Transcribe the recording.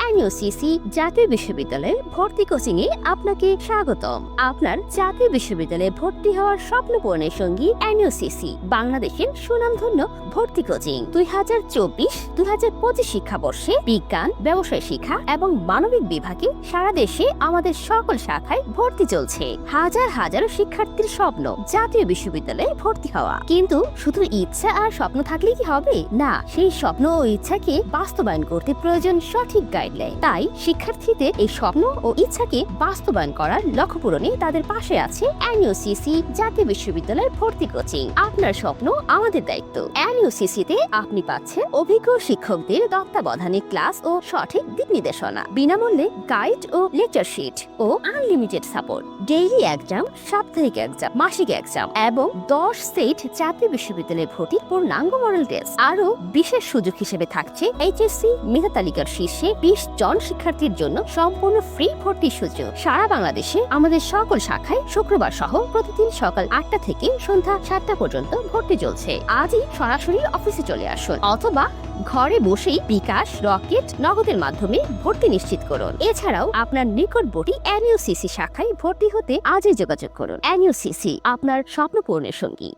এনইউসিসি জাতীয় বিশ্ববিদ্যালয়ের ভর্তি কোচিং এ আপনাকে স্বাগতম। আপনার জাতীয় বিশ্ববিদ্যালয়ে ভর্তি হওয়ার স্বপ্ন পূরণের সঙ্গী এনইউসিসি বাংলাদেশের সুনামধন্য ভর্তি কোচিং। 2024-2025 শিক্ষাবর্ষে বিজ্ঞান, ব্যবসায় শিক্ষা এবং মানবিক বিভাগে সারা দেশে আমাদের সকল শাখায় ভর্তি চলছে। হাজার হাজার শিক্ষার্থীর স্বপ্ন জাতীয় বিশ্ববিদ্যালয়ে ভর্তি হওয়া। কিন্তু শুধু ইচ্ছা আর স্বপ্ন থাকলে কি হবে? না, সেই স্বপ্ন ও ইচ্ছাকে বাস্তবায়ন করতে প্রয়োজন সঠিক গাইডলাইন। তাই শিক্ষার্থীদের এই স্বপ্ন ও ইচ্ছাকে বাস্তবায়ন করার লক্ষ্য পূরণে তাদের পাশে আছে এনইউসিসি জাতীয় বিশ্ববিদ্যালয়ের ভর্তি কোচিং। আপনার স্বপ্ন আমাদের দায়িত্ব। এনইউসিসি তে আপনি পাচ্ছেন অভিজ্ঞ শিক্ষকদের তত্ত্বাবধানে ক্লাস ও সঠিক দিক নির্দেশনা, বিনামূল্যে গাইড ও লেকচার শিট ও আনলিমিটেড সাপোর্ট, ডেইলি এক্সাম, সাপ্তাহিক এক্সাম, মাসিক এক্সাম এবং 10 সেট জাতীয় বিশ্ববিদ্যালয়ে ভর্তির পূর্ণাঙ্গ মডেল টেস্ট। আরো বিশেষ সুযোগ হিসেবে থাকছে এইচএসসি মেধা তালিকার শীর্ষে 20 জন শিক্ষার্থীর জন্য সম্পূর্ণ ফ্রি ভর্তির সুযোগ। সারা বাংলাদেশে আমাদের সকল শাখায় শুক্রবার সহ প্রতিদিন সকাল 8টা থেকে সন্ধ্যা 7টা পর্যন্ত ভর্তি চলছে। আজই সরাসরি অফিসে চলে আসুন অথবা ঘরে বসেই বিকাশ, রকেট, নগদের মাধ্যমে ভর্তি নিশ্চিত করুন। এছাড়াও আপনার নিকটবর্তী এনইউসিসি শাখায় ভর্তি হতে আজই যোগাযোগ করুন। এনইউসিসি আপনার স্বপ্ন পূরণের সঙ্গী।